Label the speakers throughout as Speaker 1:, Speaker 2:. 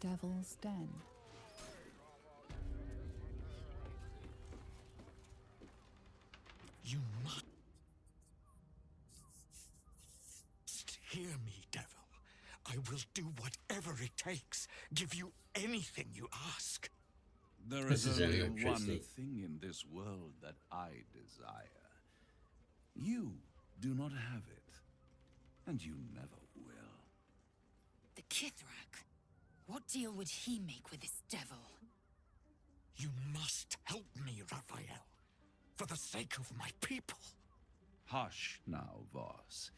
Speaker 1: Devil's Den.
Speaker 2: You must hear me, devil. I will do whatever it takes. Give you anything you ask.
Speaker 3: There
Speaker 4: This
Speaker 3: is
Speaker 4: is
Speaker 3: only
Speaker 4: interesting.
Speaker 3: one thing in this world that I desire. You do not have it, and you never will.
Speaker 5: The Kithrak? What deal would he make with this devil?
Speaker 2: You must help me, Raphael. For the sake of my people.
Speaker 3: Hush now, Voss.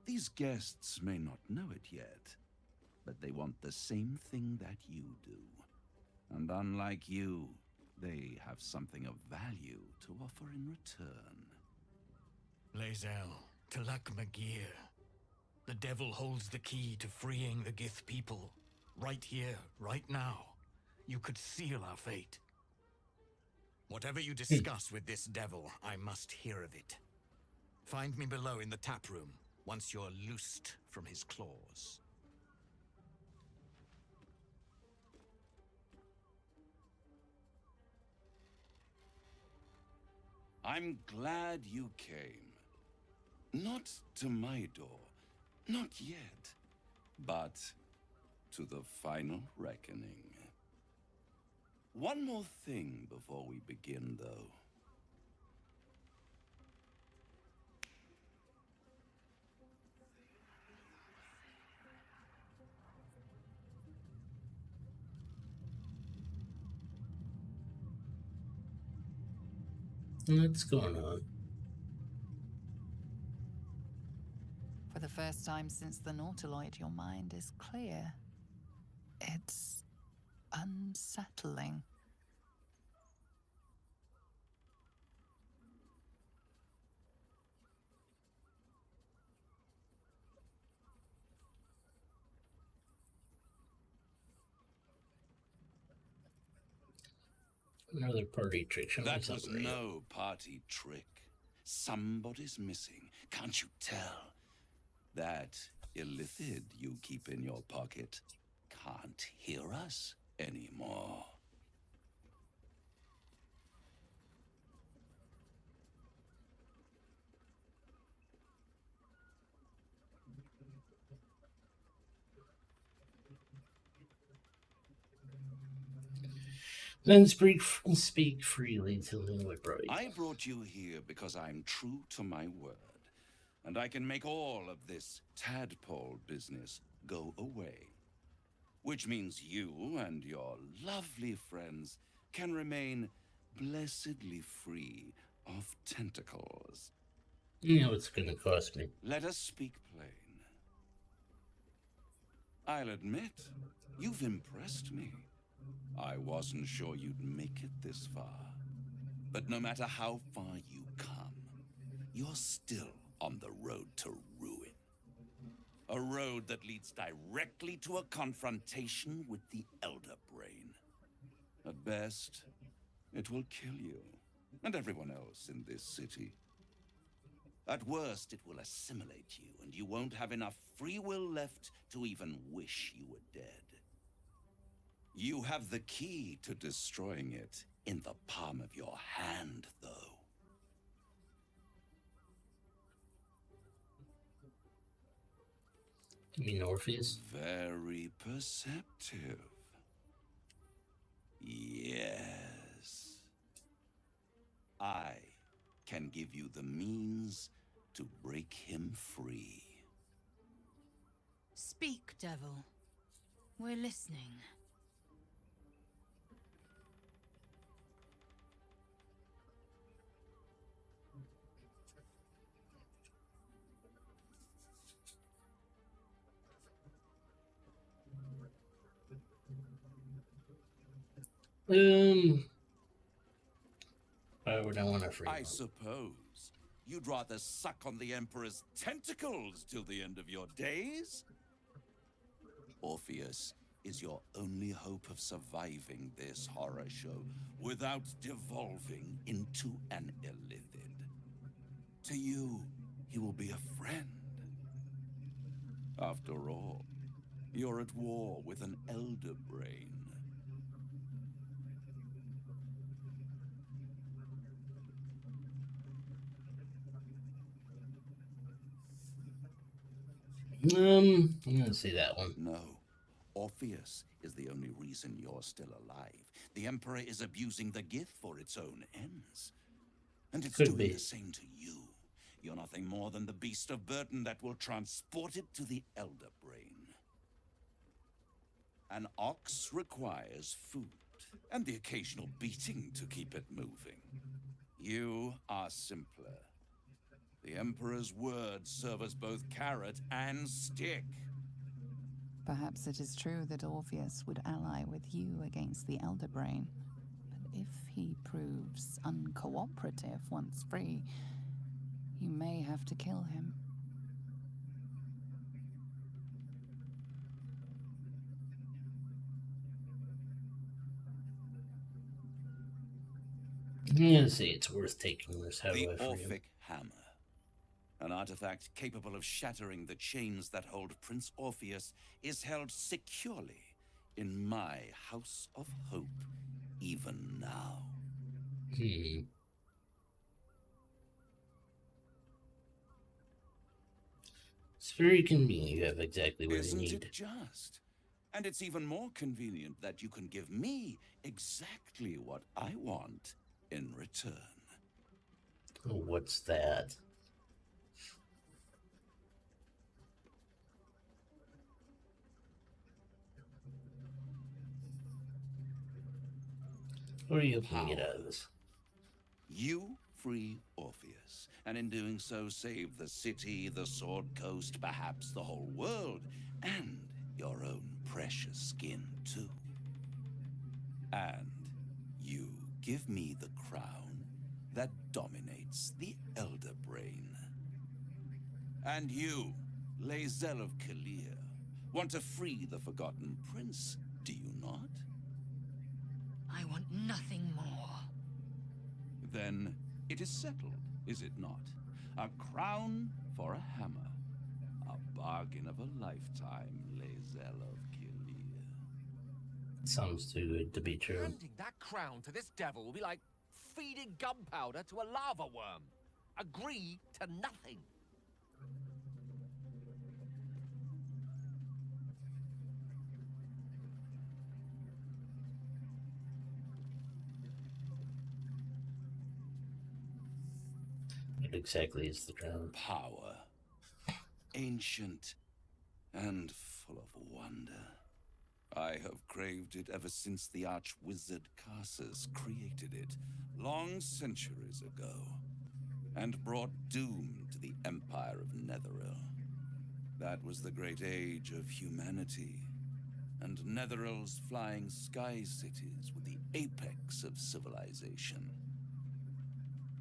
Speaker 3: These guests may not know it yet, but they want the same thing that you do. And unlike you, they have something of value to offer in return.
Speaker 2: Lae'zel, Talak Magir. The devil holds the key to freeing the Gith people. Right here, right now. You could seal our fate. Whatever you discuss with this devil, I must hear of it. Find me below in the tap room, once you're loosed from his claws.
Speaker 3: I'm glad you came. Not to my door, not yet, but to the final reckoning. One more thing before we begin, though.
Speaker 4: What's going on?
Speaker 1: For the first time since the Nautiloid, your mind is clear. It's unsettling.
Speaker 4: Another party trick. Show me
Speaker 3: That was
Speaker 4: something.
Speaker 3: no party trick. Somebody's missing. Can't you tell? That illithid you keep in your pocket can't hear us anymore.
Speaker 4: Then speak freely to me, what brought you.
Speaker 3: I brought you here because I'm true to my word. And I can make all of this tadpole business go away. Which means you and your lovely friends can remain blessedly free of tentacles.
Speaker 4: You know it's gonna cost me.
Speaker 3: Let us speak plain. I'll admit, you've impressed me. I wasn't sure you'd make it this far. But no matter how far you come, you're still on the road to ruin. A road that leads directly to a confrontation with the Elder Brain. At best, it will kill you, and everyone else in this city. At worst, it will assimilate you, and you won't have enough free will left to even wish you were dead. You have the key to destroying it in the palm of your hand, though.
Speaker 4: You mean Orpheus?
Speaker 3: Very perceptive. Yes. I can give you the means to break him free.
Speaker 5: Speak, devil. We're listening.
Speaker 4: Why would I want to free
Speaker 3: I
Speaker 4: him?
Speaker 3: suppose you'd rather suck on the Emperor's tentacles till the end of your days? Orpheus is your only hope of surviving this horror show without devolving into an illithid. To you, he will be a friend. After all, You're at war with an elder brain.
Speaker 4: I'm gonna say that one.
Speaker 3: No. Orpheus is the only reason you're still alive. The Emperor is abusing the gift for its own ends. And it's
Speaker 4: Could
Speaker 3: doing
Speaker 4: be.
Speaker 3: the same to you. You're nothing more than the beast of burden that will transport it to the elder brain. An ox requires food, and the occasional beating to keep it moving. You are simpler. The Emperor's words serve as both carrot and stick.
Speaker 1: Perhaps it is true that Orpheus would ally with you against the Elder Brain. But if he proves uncooperative once free, you may have to kill him.
Speaker 4: I'm gonna say it's worth taking this. How
Speaker 3: The
Speaker 4: do I free him?
Speaker 3: Orphic Hammer. An artifact capable of shattering the chains that hold Prince Orpheus is held securely in my House of Hope, even now.
Speaker 4: It's very convenient. You have exactly what
Speaker 3: Isn't
Speaker 4: I need.
Speaker 3: it just? And it's even more convenient that you can give me exactly what I want in return.
Speaker 4: Oh, what's that? What are you hoping to get out of this?
Speaker 3: You free Orpheus, and in doing so save the city, the Sword Coast, perhaps the whole world, and your own precious skin too. And you give me the crown that dominates the Elder Brain. And you, Lae'zel of Kalir, want to free the Forgotten Prince, do you not?
Speaker 5: I want nothing more.
Speaker 3: Then it is settled, is it not? A crown for a hammer. A bargain of a lifetime, Lae'zel of Kalir.
Speaker 4: Sounds too good to be true.
Speaker 6: Handing that crown to this devil will be like feeding gunpowder to a lava worm. Agree to nothing.
Speaker 4: What exactly is the crown?
Speaker 3: Power. Ancient and full of wonder. I have craved it ever since the arch-wizard Carsus created it, long centuries ago, and brought doom to the Empire of Netheril. That was the great age of humanity, and Netheril's flying sky cities were the apex of civilization.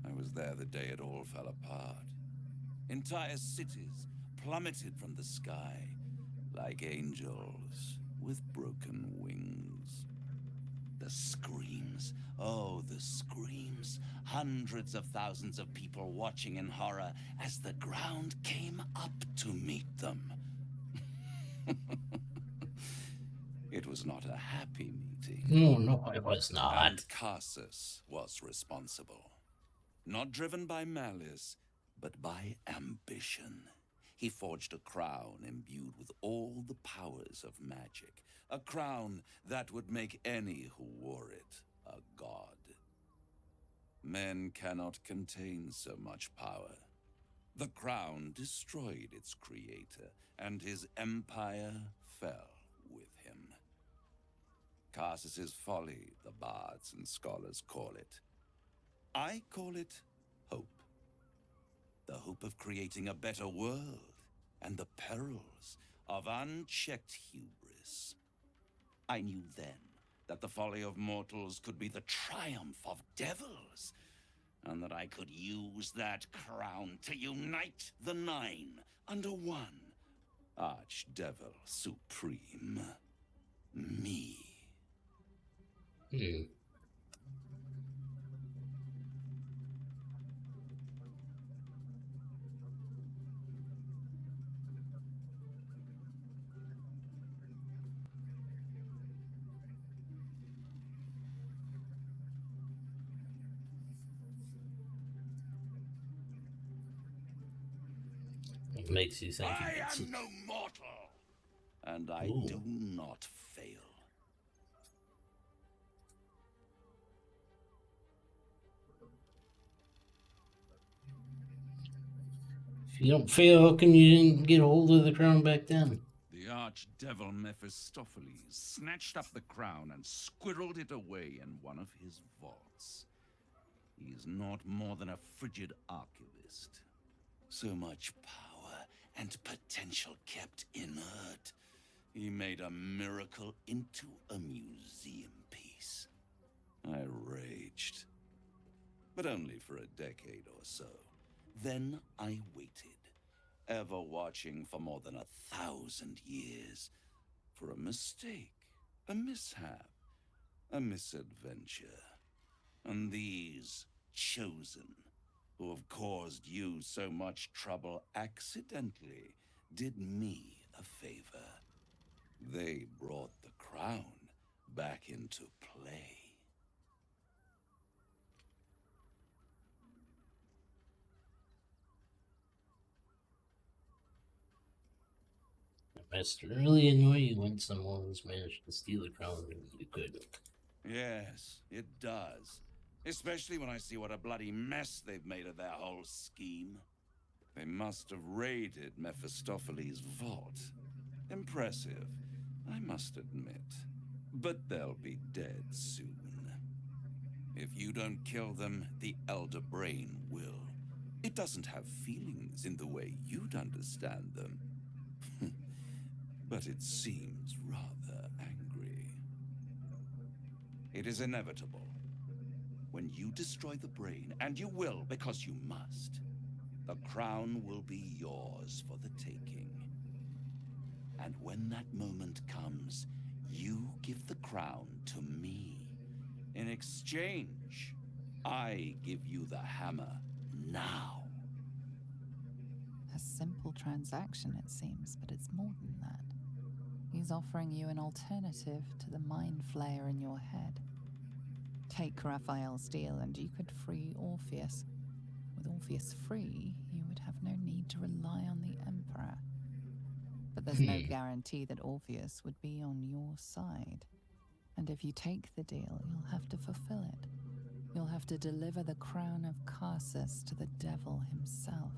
Speaker 3: I was there the day it all fell apart. Entire cities plummeted from the sky like angels with broken wings. The screams, oh, the screams. Hundreds of thousands of people watching in horror as the ground came up to meet them. It was not a happy meeting.
Speaker 4: No, it was not.
Speaker 3: And Carsus was responsible. Not driven by malice, but by ambition. He forged a crown imbued with all the powers of magic. A crown that would make any who wore it a god. Men cannot contain so much power. The crown destroyed its creator, and his empire fell with him. Carsus's folly, the bards and scholars call it. I call it hope. The hope of creating a better world, and the perils of unchecked hubris. I knew then that the folly of mortals could be the triumph of devils, and that I could use that crown to unite the Nine under one Archdevil Supreme. Me.
Speaker 4: It makes you think.
Speaker 3: I am no mortal, and I
Speaker 4: Ooh.
Speaker 3: do not fail.
Speaker 4: If you don't fail, how come you didn't get hold of the crown back then?
Speaker 3: The archdevil Mephistopheles snatched up the crown and squirreled it away in one of his vaults. He is not more than a frigid archivist. So much power and potential kept inert. He made a miracle into a museum piece. I raged. But only for a decade or so. Then I waited, ever watching for more than 1,000 years, for a mistake, a mishap, a misadventure. And these chosen, who have caused you so much trouble accidentally, did me a favor. They brought the crown back into play.
Speaker 4: It must really annoy you when someone's managed to steal the crown and you couldn't.
Speaker 3: Yes, it does. Especially when I see what a bloody mess they've made of their whole scheme. They must have raided Mephistopheles' vault. Impressive, I must admit. But they'll be dead soon. If you don't kill them, the Elder Brain will. It doesn't have feelings in the way you'd understand them. But it seems rather angry. It is inevitable. When you destroy the brain, and you will because you must, the crown will be yours for the taking. And when that moment comes, you give the crown to me. In exchange, I give you the hammer now.
Speaker 1: A simple transaction, it seems, but it's more than that. He's offering you an alternative to the mind flayer in your head. Take Raphael's deal and you could free Orpheus. With Orpheus free, you would have no need to rely on the Emperor. But there's no guarantee that Orpheus would be on your side. And if you take the deal, you'll have to fulfill it. You'll have to deliver the crown of Carsus to the devil himself.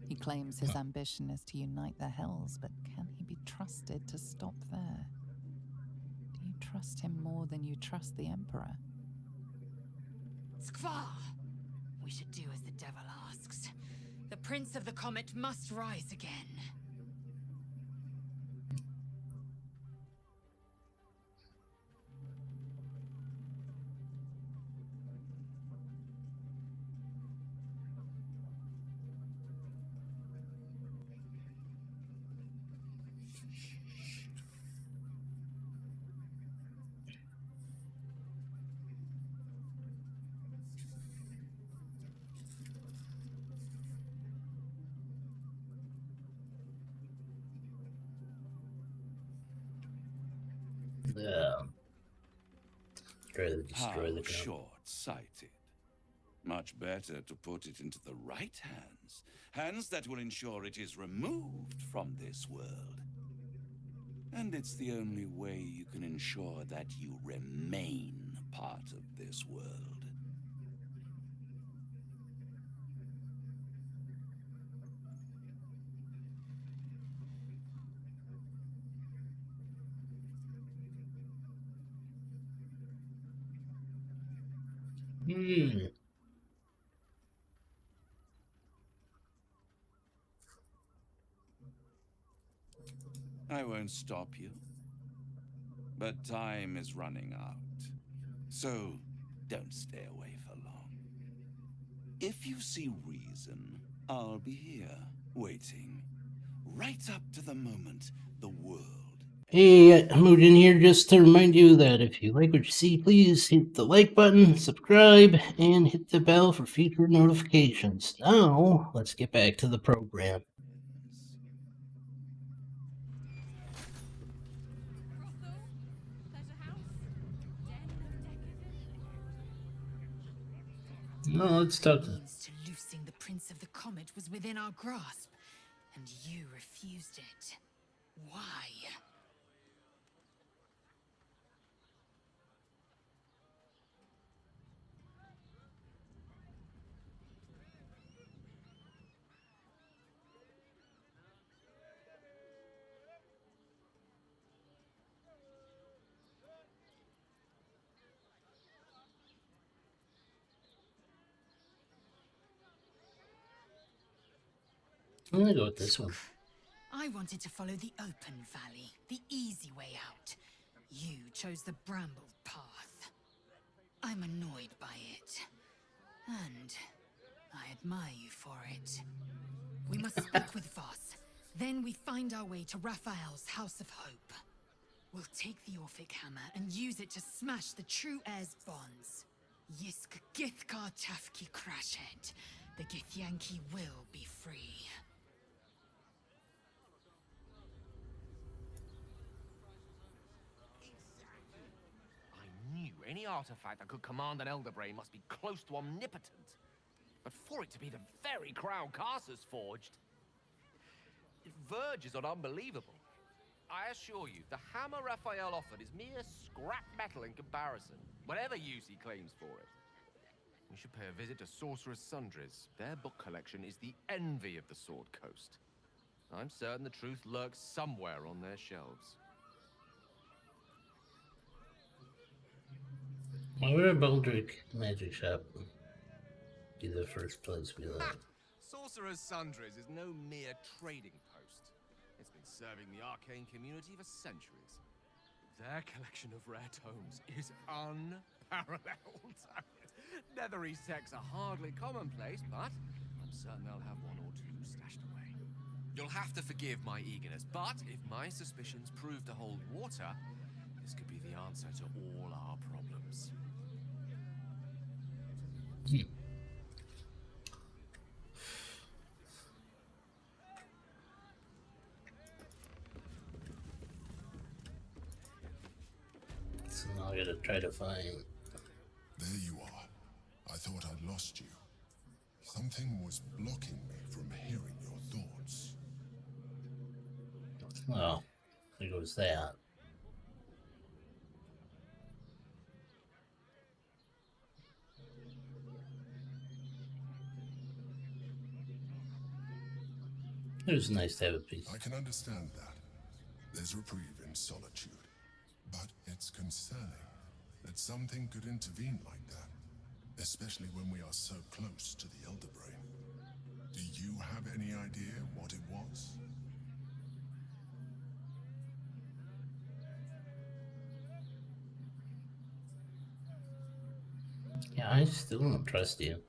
Speaker 1: He claims his ambition is to unite the Hells, but can he be trusted to stop there? Do you trust him more than you trust the Emperor?
Speaker 5: Skvar! We should do as the devil asks. The Prince of the Comet must rise again.
Speaker 4: Try to destroy
Speaker 3: How
Speaker 4: the crown.
Speaker 3: short-sighted. Much better to put it into the right hands. Hands that will ensure it is removed from this world. And it's the only way you can ensure that you remain part of this world. I won't stop you. But time is running out. So, don't stay away for long. If you see reason, I'll be here, waiting. Right up to the moment the world...
Speaker 4: Hey, I moved in here just to remind you that if you like what you see, please hit the like button, subscribe, and hit the bell for future notifications. Now, let's get back to the program. No, let's talk.
Speaker 5: The means to loosing the Prince of the Comet was within our grasp. And you refused it. Why?
Speaker 4: I'm gonna go with this one.
Speaker 5: I wanted to follow the open valley, the easy way out. You chose the brambled path. I'm annoyed by it. And I admire you for it. We must speak with Voss. Then we find our way to Raphael's House of Hope. We'll take the Orphic Hammer and use it to smash the true heir's bonds. Yisk Githkar Tafki Crashed. The Githyanki will be free.
Speaker 6: I knew any artifact that could command an Elder Brain must be close to omnipotent. But for it to be the very crown Carcer's forged, it verges on unbelievable. I assure you, the hammer Raphael offered is mere scrap metal in comparison, whatever use he claims for it. We should pay a visit to Sorcerer's Sundries. Their book collection is the envy of the Sword Coast. I'm certain the truth lurks somewhere on their shelves.
Speaker 4: Why would a Baldur magic shop be the first place we look?
Speaker 6: Sorcerer's Sundries is no mere trading post. It's been serving the arcane community for centuries. Their collection of rare tomes is unparalleled. Nethery sects are hardly commonplace, but I'm certain they'll have one or two stashed away. You'll have to forgive my eagerness, but if my suspicions prove to hold water, this could be the answer to all our problems.
Speaker 4: So now I gotta try to find.
Speaker 7: There you are. I thought I'd lost you. Something was blocking me from hearing your thoughts.
Speaker 4: Oh, there goes that. It was nice to have a piece.
Speaker 7: I can understand that. There's reprieve in solitude. But it's concerning that something could intervene like that. Especially when we are so close to the Elder Brain. Do you have any idea what it was?
Speaker 4: Yeah, I still don't trust you.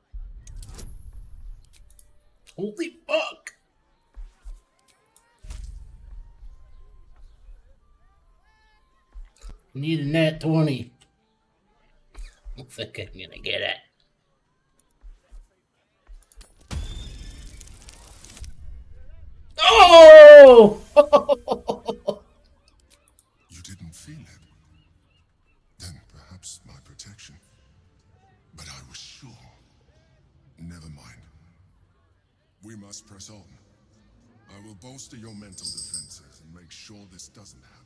Speaker 4: Holy fuck! Need a nat 20. I don't think I'm gonna get it. Oh!
Speaker 7: You didn't feel it? Then perhaps my protection. But I was sure. Never mind. We must press on. I will bolster your mental defenses and make sure this doesn't happen.